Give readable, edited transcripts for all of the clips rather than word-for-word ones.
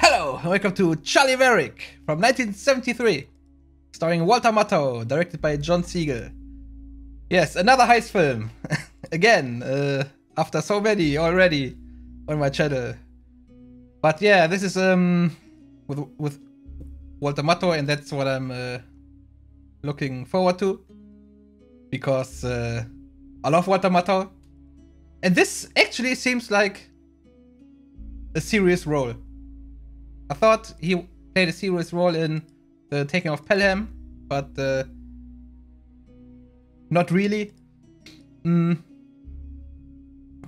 Hello, and welcome to Charley Varrick from 1973, starring Walter Matthau, directed by John Siegel. Yes, another heist film. Again, after so many already on my channel. But yeah, this is with Walter Matthau, and that's what I'm looking forward to, because I love Walter Matthau, and this actually seems like a serious role. I thought he played a serious role in The Taking of Pelham, but not really.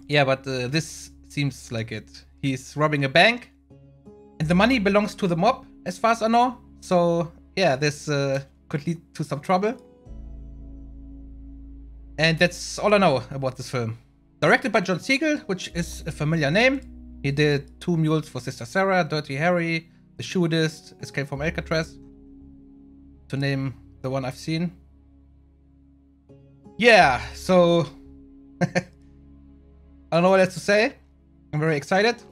Yeah, but this seems like it. He's robbing a bank, and the money belongs to the mob, as far as I know. So yeah, this could lead to some trouble. And that's all I know about this film. Directed by John Siegel, which is a familiar name. He did Two Mules for Sister Sarah, Dirty Harry, The Shootist, Escape from Alcatraz, to name the one I've seen. Yeah, so I don't know what else to say. I'm very excited.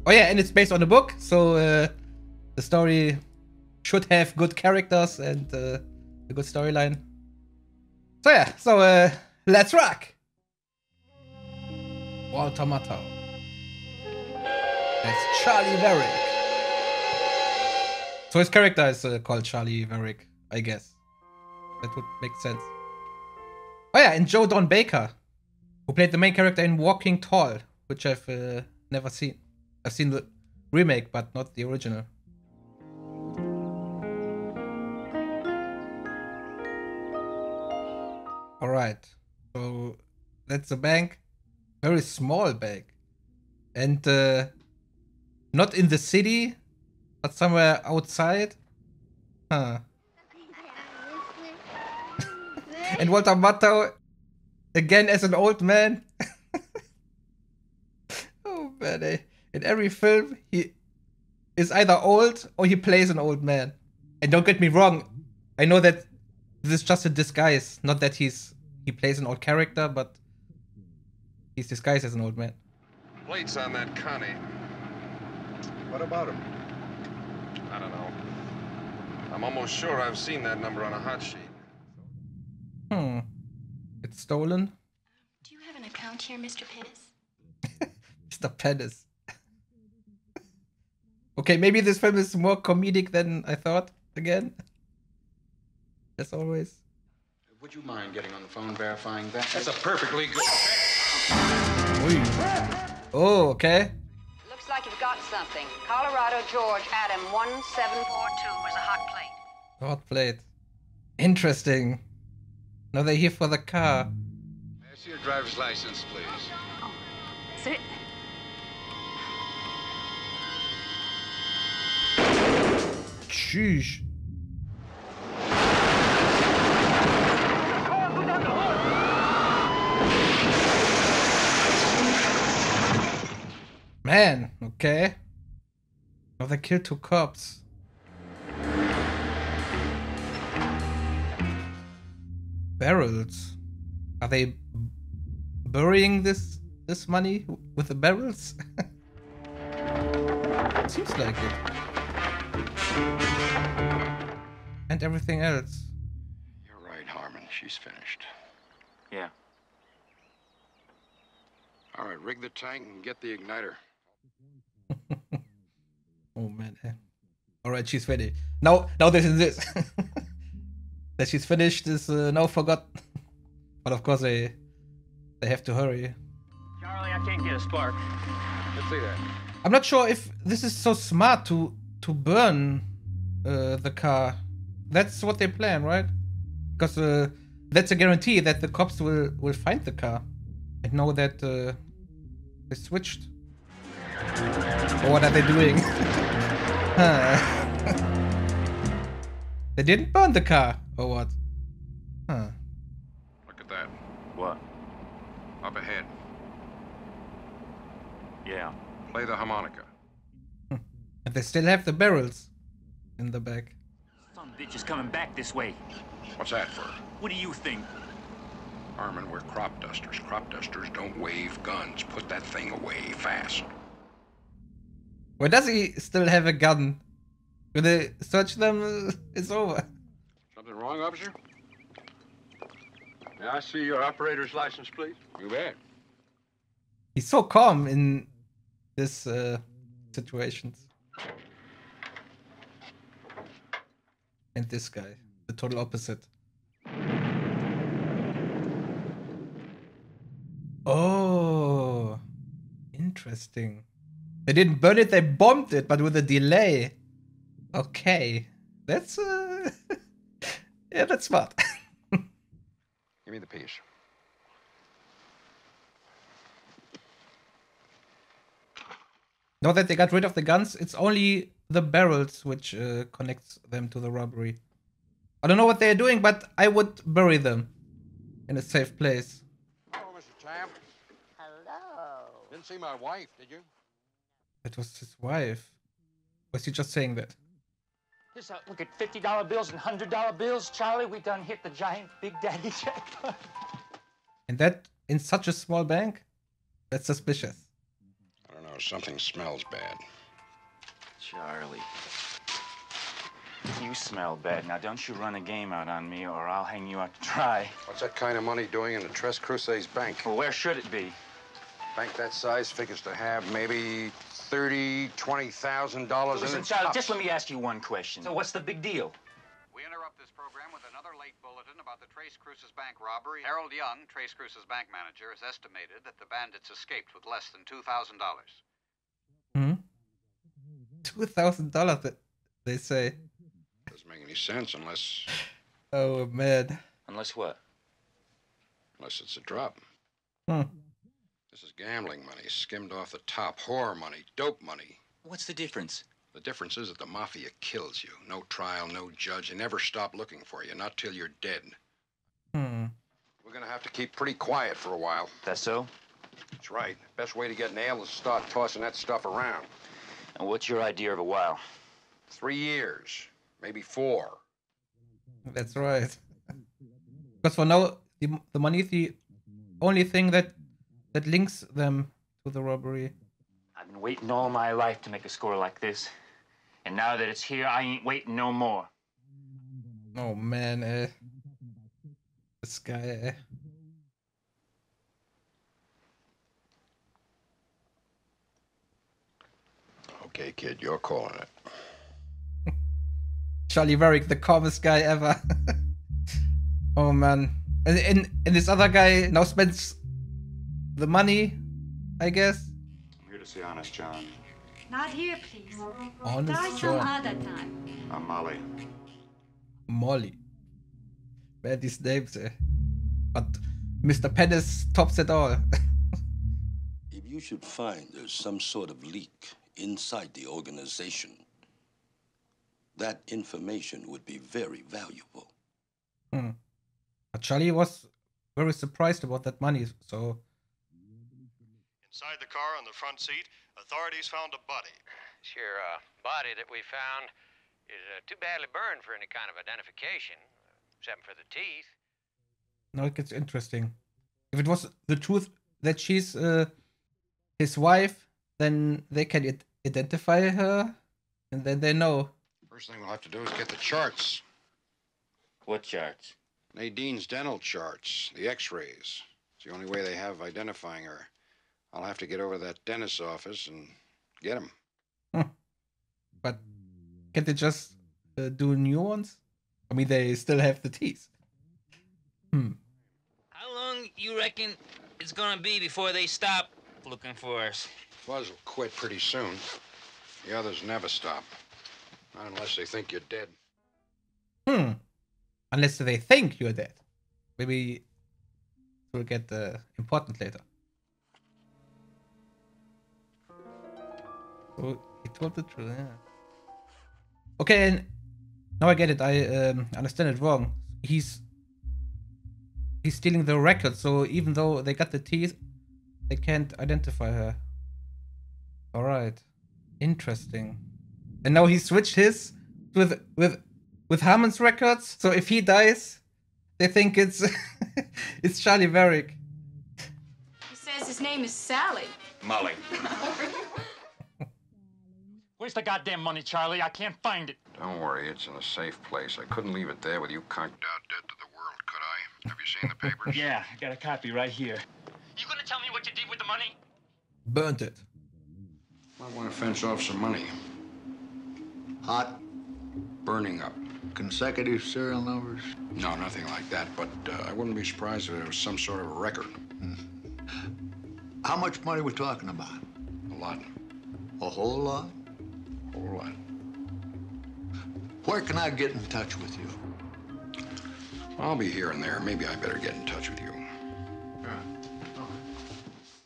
Oh yeah, and it's based on a book, so the story should have good characters and a good storyline. So yeah, so let's rock! Walter Matthau. That's Charley Varrick. So his character is called Charley Varrick, I guess. That would make sense. Oh yeah, and Joe Don Baker, who played the main character in Walking Tall, which I've never seen. I've seen the remake, but not the original. Alright, so that's the bank. Very small bank. And not in the city, but somewhere outside. Huh. And Walter Matthau, again as an old man. Oh man, in every film he is either old or he plays an old man. And don't get me wrong, I know that this is just a disguise, not that he plays an old character, but he's disguised as an old man. Plates on that Connie. What about him? I don't know. I'm almost sure I've seen that number on a hot sheet. It's stolen. Do you have an account here, Mr. Pettis? Mr. Pettis. Okay, maybe this film is more comedic than I thought, again. As always. Would you mind getting on the phone verifying that? That's a perfectly good... Oh, okay. Looks like you've got something. Colorado George Adam 1742 was a hot plate. Hot plate. Interesting. Now they're here for the car. May I see your driver's license, please? Sir, Sheesh. Man, okay. Now they killed two cops. Barrels. Are they burying this money with the barrels? Seems like it. And everything else. You're right, Harman. She's finished. Yeah. All right, rig the tank and get the igniter. Oh man. Alright, she's ready. Now this is this. That she's finished is now forgotten. But of course they have to hurry. Charlie, I can't get a spark. Let's see that. I'm not sure if this is so smart to burn the car. That's what they plan, right? Because that's a guarantee that the cops will find the car and know that they switched. Or what are they doing? They didn't burn the car, or what? Huh. Look at that. What? Up ahead. Yeah. Play the harmonica. And they still have the barrels in the back. Some bitch is coming back this way. What's that for? What do you think? Harman, we're crop dusters. Crop dusters don't wave guns. Put that thing away fast. Why does he still have a gun? When they search them, it's over. Something wrong, officer? May I see your operator's license, please? You bet. He's so calm in this situations. And this guy, the total opposite. Oh, interesting. They didn't burn it, they bombed it, but with a delay. Okay, that's yeah, that's smart. Give me the piece. Now that they got rid of the guns, it's only the barrels which connects them to the robbery. I don't know what they're doing, but I would bury them in a safe place. Hello, Mr. Tam. Hello. Didn't see my wife, did you? That was his wife. Was he just saying that? Just look at $50 bills and $100 bills, Charlie. We done hit the giant Big Daddy jackpot. And that in such a small bank? That's suspicious. I don't know, something smells bad. Charlie. You smell bad. Now, don't you run a game out on me or I'll hang you out to dry. What's that kind of money doing in the Tres Cruces bank? Well, where should it be? Bank that size figures to have maybe $30,000, $20,000 Listen, in it. Charlie, just let me ask you one question. So what's the big deal? We interrupt this program with another late bulletin about the Tres Cruces Bank robbery. Harold Young, Tres Cruces bank manager, has estimated that the bandits escaped with less than $2,000. $2,000, they say. Doesn't make any sense unless Oh, man. Unless what? it's a drop. Hmm. This is gambling money, skimmed off the top, whore money, dope money. What's the difference? The difference is that the mafia kills you. No trial, no judge. They never stop looking for you, not till you're dead. Hmm. We're gonna have to keep pretty quiet for a while. That's so? That's right. Best way to get nailed is to start tossing that stuff around. And what's your idea of a while? 3 years, maybe 4. That's right. Because for now, the money is the only thing that links them to the robbery. I've been waiting all my life to make a score like this. And now that it's here, I ain't waiting no more. Oh, man. This guy. Okay, kid, you're calling it. Charley Varrick, the calmest guy ever. Oh, man. And this other guy now spends the money, I guess. I'm here to see Honest John. Not here, please. Honest Try some John. other time. I'm Molly. Molly. Man, these names, But Mr. Pettis tops it all. If you should find there's some sort of leak inside the organization, that information would be very valuable. Hmm. But Charlie was very surprised about that money, so... Inside the car on the front seat, authorities found a body. Sure, body that we found is too badly burned for any kind of identification, except for the teeth. Now it gets interesting. If it was the truth that she's his wife, then they can identify her, and then they know. First thing we'll have to do is get the charts. What charts? Nadine's dental charts, the x-rays. It's the only way they have of identifying her. I'll have to get over to that dentist's office and get them. But can't they just do new ones? I mean, they still have the teeth. How long you reckon it's gonna be before they stop looking for us? Fuzz will quit pretty soon. The others never stop. Not unless they think you're dead. Unless they think you're dead. Maybe we'll get important later. So he told the truth, yeah. Okay, and now I get it. I understand it wrong. He's stealing the record, so even though they got the teeth, they can't identify her. Alright. Interesting. And now he switched his with Harman's records, so if he dies, they think it's it's Charley Varrick. He says his name is Sally. Molly. Where's the goddamn money, Charlie? I can't find it. Don't worry, it's in a safe place. I couldn't leave it there with you conked out dead to the world, could I? Have you seen the papers? Yeah, I got a copy right here. You gonna tell me what you did with the money? Burnt it. Might want to fence off some money. Hot? Burning up. Consecutive serial numbers? No, nothing like that, but I wouldn't be surprised if there was some sort of a record. How much money we talking about? A lot. A whole lot? A whole lot. Where can I get in touch with you? I'll be here and there. Maybe I better get in touch with you.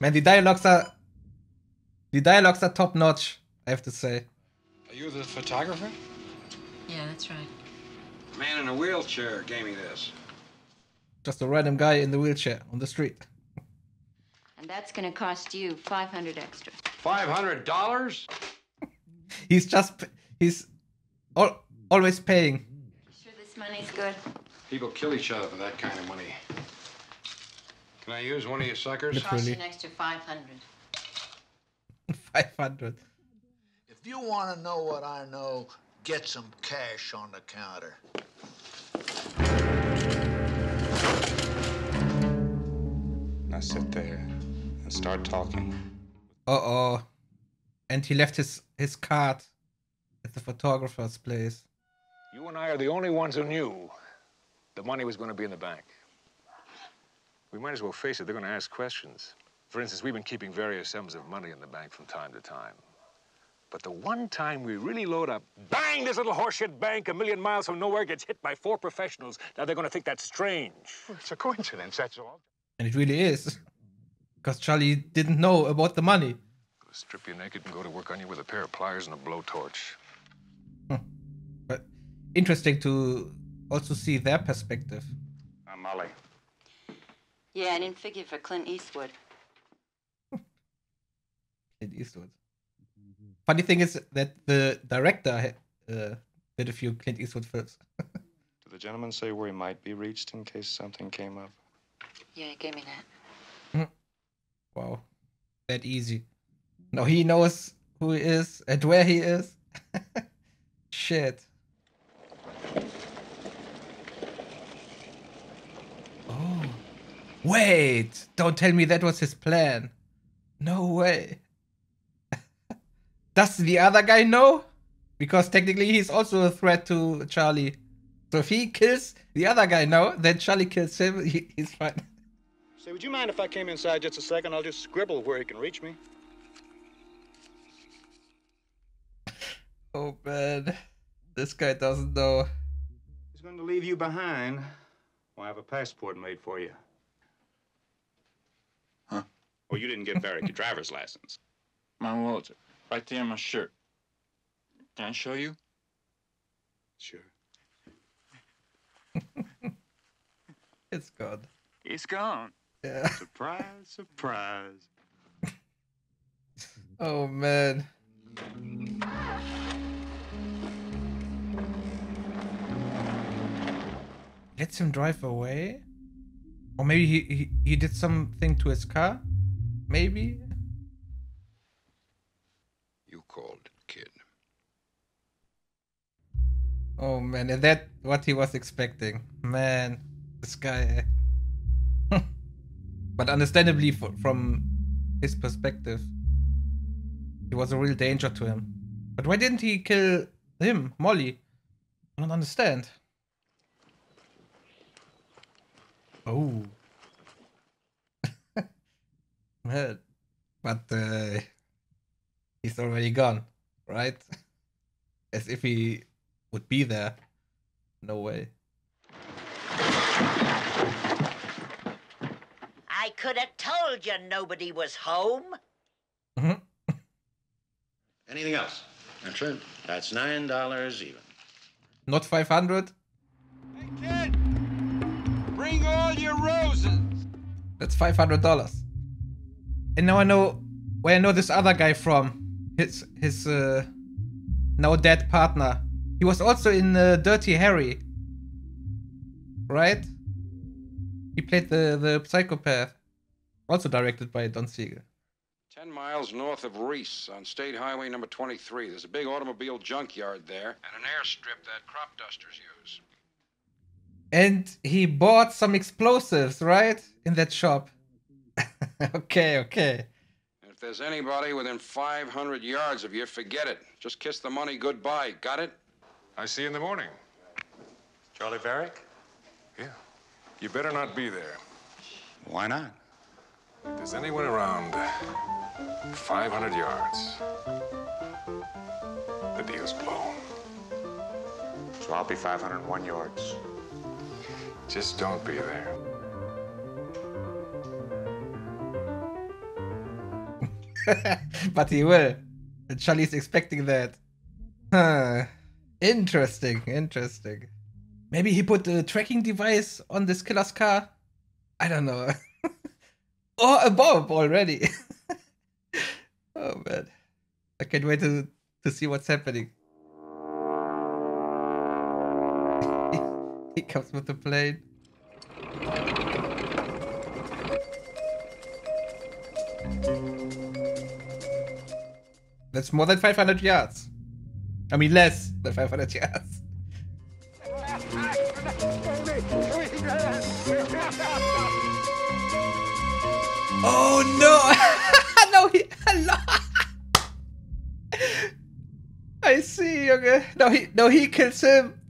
Man, the dialogues are top notch, I have to say. Are you the photographer? Yeah, that's right. The man in a wheelchair gave me this. Just a random guy in the wheelchair on the street. And that's gonna cost you $500 extra. $500? He's always paying. Sure this money's good? People kill each other for that kind of money. Can I use one of your suckers? Cost you an extra $500. 500. If you want to know what I know, get some cash on the counter. Now sit there and start talking. Uh-oh. And he left his card at the photographer's place. You and I are the only ones who knew the money was going to be in the bank. We might as well face it, they're going to ask questions. For instance, we've been keeping various sums of money in the bank from time to time. But the one time we really load up, bang, this little horseshit bank a million miles from nowhere gets hit by 4 professionals. Now they're going to think that's strange. Well, it's a coincidence, that's all. And it really is. Because Charlie didn't know about the money. Strip you naked and go to work on you with a pair of pliers and a blowtorch. But interesting to also see their perspective. I'm Molly. Yeah, I didn't figure for Clint Eastwood. Clint Eastwood. Funny thing is that the director did a few Clint Eastwood films. Did the gentleman say where he might be reached in case something came up? Yeah, he gave me that. Wow. That easy. No, he knows who he is and where he is. Shit. Oh. Wait! Don't tell me that was his plan. No way. Does the other guy know? Because technically he's also a threat to Charlie. So if he kills the other guy now, then Charlie kills him, he's fine. Say, would you mind if I came inside just a second? I'll just scribble where he can reach me. Oh man, this guy doesn't know. He's going to leave you behind. Well, I have a passport made for you. Huh? Oh, you didn't give Varrick your driver's license. My wallet, right there in my shirt. Can I show you? Sure. It's gone. It's gone. Yeah. Surprise, surprise. Oh man. Lets him drive away? Or maybe he did something to his car? Maybe? You called it, kid. Oh man, and that what he was expecting. Man, this guy. But understandably from his perspective, he was a real danger to him. But why didn't he kill him, Molly? I don't understand. Oh. Man. But he's already gone, right? As if he would be there. No way. I could have told you nobody was home. Anything else? That's it. That's $9 even. Not 500? Hey, kid! Bring all your roses! That's $500. And now I know where I know this other guy from. His now dead partner. He was also in Dirty Harry. Right? He played the psychopath. Also directed by Don Siegel. 10 miles north of Reese on State Highway number 23. There's a big automobile junkyard there and an airstrip that crop dusters use. And he bought some explosives, right? In that shop. Okay. And if there's anybody within 500 yards of you, forget it. Just kiss the money goodbye. Got it? I see you in the morning. Charley Varrick? Yeah. You better not be there. Why not? If there's anyone around 500 yards, the deal's blown. So I'll be 501 yards. Just don't be there. But he will. And Charlie's expecting that. Huh. Interesting. Maybe he put a tracking device on this killer's car? I don't know. Or a bomb already. Oh man. I can't wait to see what's happening. He comes with the plane. That's more than 500 yards. I mean, less than 500 yards. Oh no! No, I see. Okay. No, he kills him.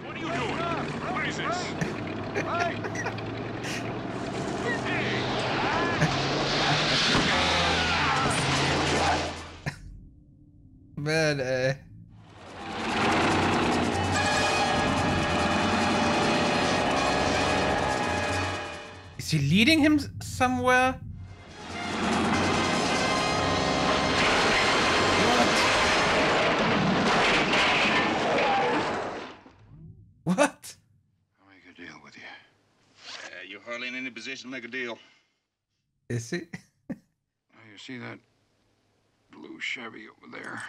What are you doing? What is this? Man, is he leading him somewhere? What? I'll make a deal with you. You're hardly in any position to make a deal. Is he? Oh, you see that blue Chevy over there?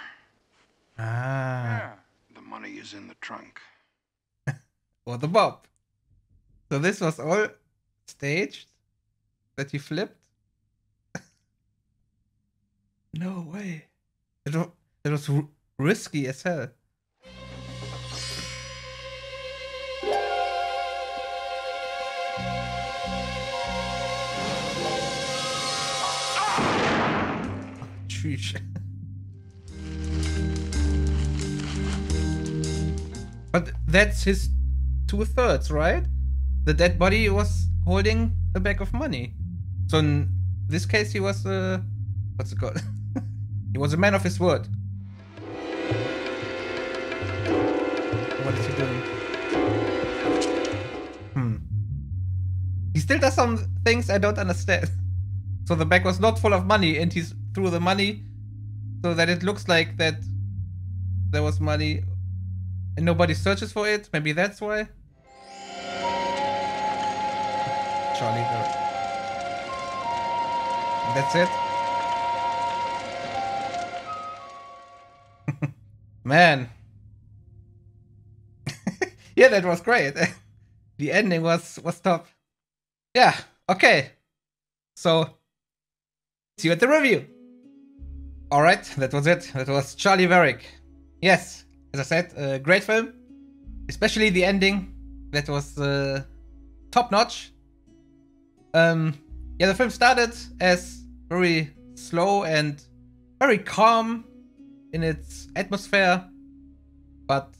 Ah. The money is in the trunk. Or the bomb. So this was all staged? That he flipped? No way. It was risky as hell. Sheesh. But that's his 2/3, right? The dead body was holding a bag of money. So in this case, he was what's it called? He was a man of his word. What is he doing? He still does some things I don't understand. So the bag was not full of money, and he threw the money so that it looks like that there was money, and nobody searches for it. Maybe that's why. Charley Varrick. That's it. Man. Yeah, that was great. The ending was top. Yeah, okay. So, see you at the review. Alright, that was it. That was Charley Varrick. Yes, as I said, a great film. Especially the ending. That was top notch. Yeah, the film started as very slow and very calm in its atmosphere. But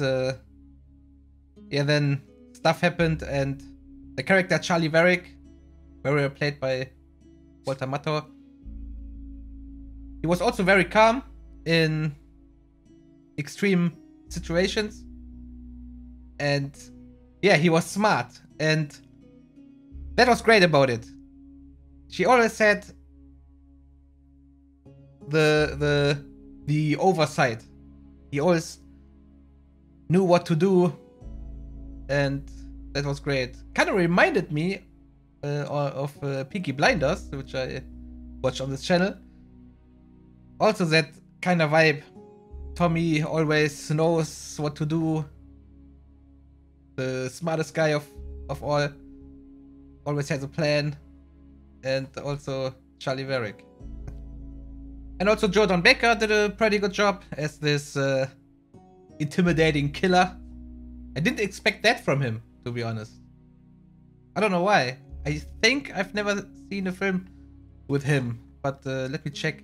yeah, then stuff happened, and the character Charley Varrick, very played by Matthau, he was also very calm in extreme situations. And yeah, he was smart, and that was great about it. She always had the oversight. He always knew what to do, and that was great. Kind of reminded me of Peaky Blinders, which I watch on this channel. Also that kind of vibe. Tommy always knows what to do. The smartest guy of all. Always has a plan. And also Charley Varrick. And also Jordan Baker did a pretty good job as this intimidating killer. I didn't expect that from him, to be honest. I don't know why. I think I've never seen a film with him, but let me check.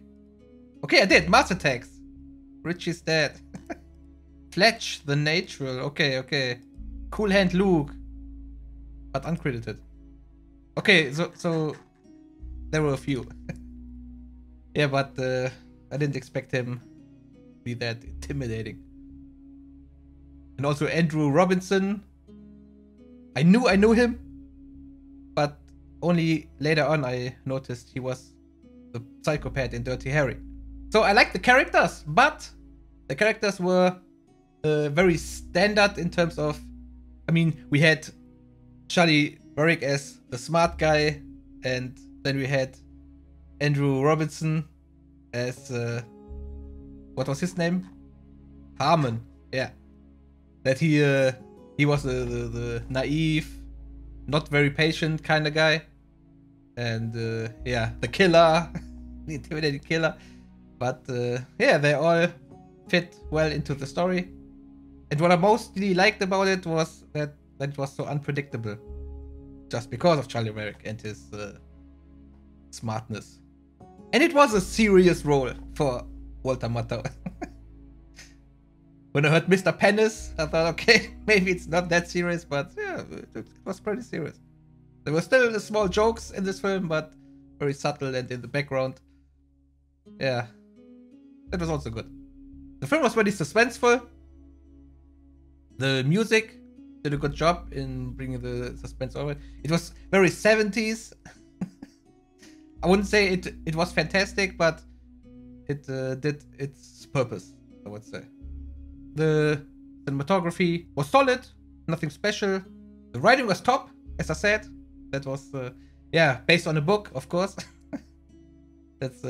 Okay, I did. Mars Attacks. Richie's dead. Fletch, The Natural. Okay, okay. Cool Hand Luke. But uncredited. Okay, so there were a few. Yeah, but I didn't expect him to be that intimidating. And also Andrew Robinson. I knew him, but only later on I noticed he was the psychopath in Dirty Harry. So I like the characters, but the characters were very standard in terms of, I mean, we had Charley Varrick as the smart guy, and then we had Andrew Robinson as, what was his name? Harman, yeah. That he was the naive, not very patient kind of guy. And yeah, the killer, the intimidating killer. But yeah, they all fit well into the story. And what I mostly liked about it was that it was so unpredictable. Just because of Charley Varrick and his smartness. And it was a serious role for Walter Matthau. When I heard Mr. Penis, I thought, okay, maybe it's not that serious, but yeah, it was pretty serious. There were still small jokes in this film, but very subtle and in the background. Yeah, that was also good. The film was very suspenseful. The music did a good job in bringing the suspense over. It was very 70s. I wouldn't say it was fantastic, but it did its purpose, I would say. The cinematography was solid, nothing special. The writing was top, as I said. That was, yeah, based on a book, of course. That's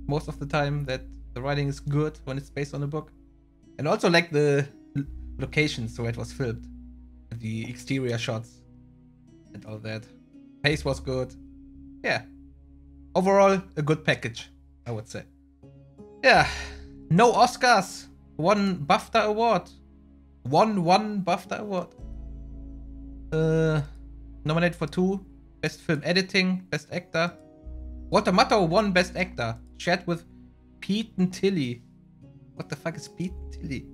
most of the time that the writing is good when it's based on a book. And also like the locations where it was filmed. The exterior shots and all that. Pace was good. Yeah. Overall, a good package, I would say. Yeah. No Oscars. One BAFTA award. One BAFTA award. Nominated for 2. Best Film Editing, Best Actor. Walter Matthau won Best Actor. Shared with Pete and Tilly. What the fuck is Pete and Tilly?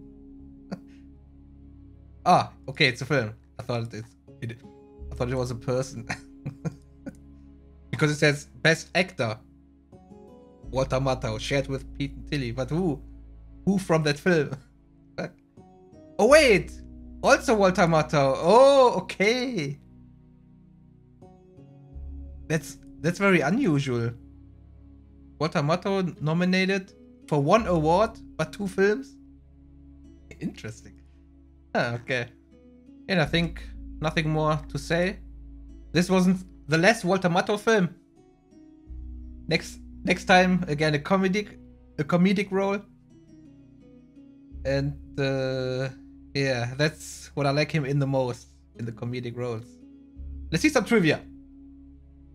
Ah, okay, it's a film. I thought it was a person. Because it says Best Actor. Walter Matthau shared with Pete and Tilly. But who? Who from that film? Oh wait! Also Walter Matthau. Oh, okay. That's very unusual. Walter Matthau nominated for 1 award, but 2 films? Interesting. Ah, okay. And I think nothing more to say. This wasn't the last Walter Matthau film. Next time, again, a comedic role. And yeah, that's what I like him in the most, in the comedic roles. Let's see some trivia.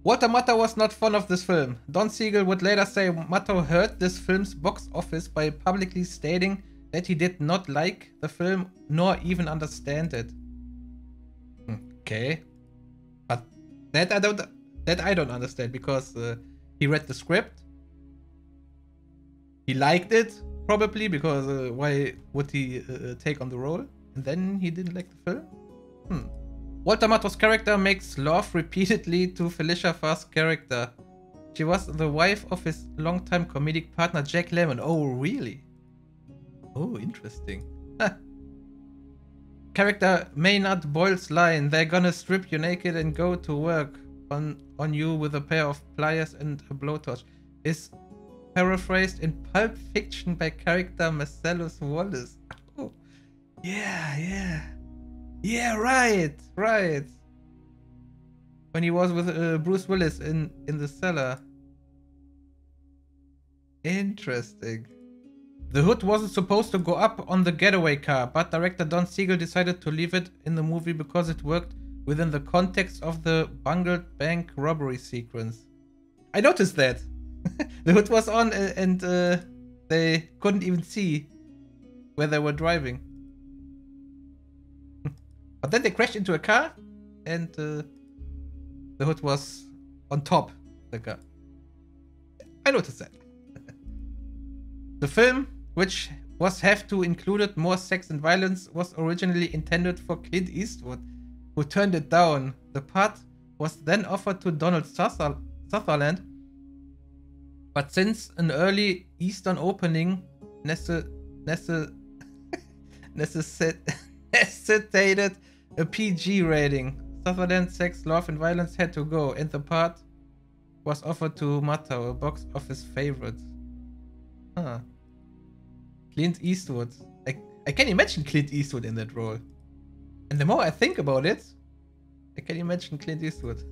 Walter Matthau was not fond of this film. Don Siegel would later say Matthau hurt this film's box office by publicly stating that he did not like the film nor even understand it. Okay, but that I don't understand, because he read the script, he liked it probably, because why would he take on the role, and then he didn't like the film? Walter Matthau's character makes love repeatedly to Felicia Farr's character. She was the wife of his longtime comedic partner Jack Lemmon. Oh, really? Oh, interesting. Character Maynard Boyle's line, "They're gonna strip you naked and go to work on you with a pair of pliers and a blowtorch," is paraphrased in Pulp Fiction by character Marcellus Wallace. Oh, yeah, right. When he was with Bruce Willis in the cellar. Interesting. The hood wasn't supposed to go up on the getaway car, but director Don Siegel decided to leave it in the movie because it worked within the context of the bungled bank robbery sequence. I noticed that. The hood was on and they couldn't even see where they were driving. But then they crashed into a car and the hood was on top of the car. I noticed that. The film, which was have to included more sex and violence, was originally intended for Clint Eastwood, who turned it down. The part was then offered to Donald Sutherland, but since an early Eastern opening necessitated a PG rating, Sutherland's sex, love, and violence had to go, and the part was offered to Matthau, a box office favorite. Huh. Clint Eastwood. I can imagine Clint Eastwood in that role. And the more I think about it, I can imagine Clint Eastwood.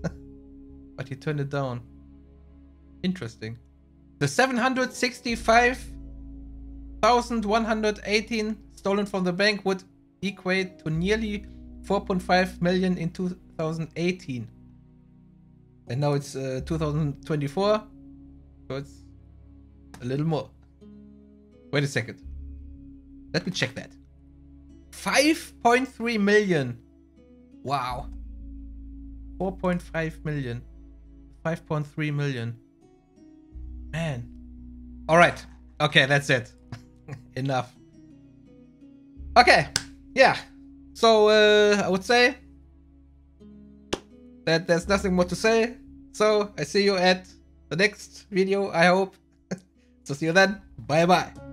But he turned it down. Interesting. The 765,118 stolen from the bank would equate to nearly 4.5 million in 2018. And now it's 2024, so it's a little more. Wait a second. Let me check that. 5.3 million. Wow. 4.5 million. 5.3 million. Man. Alright. Okay, that's it. Enough. Okay. Yeah. So, I would say that there's nothing more to say. So, I see you at the next video, I hope. So, see you then. Bye-bye.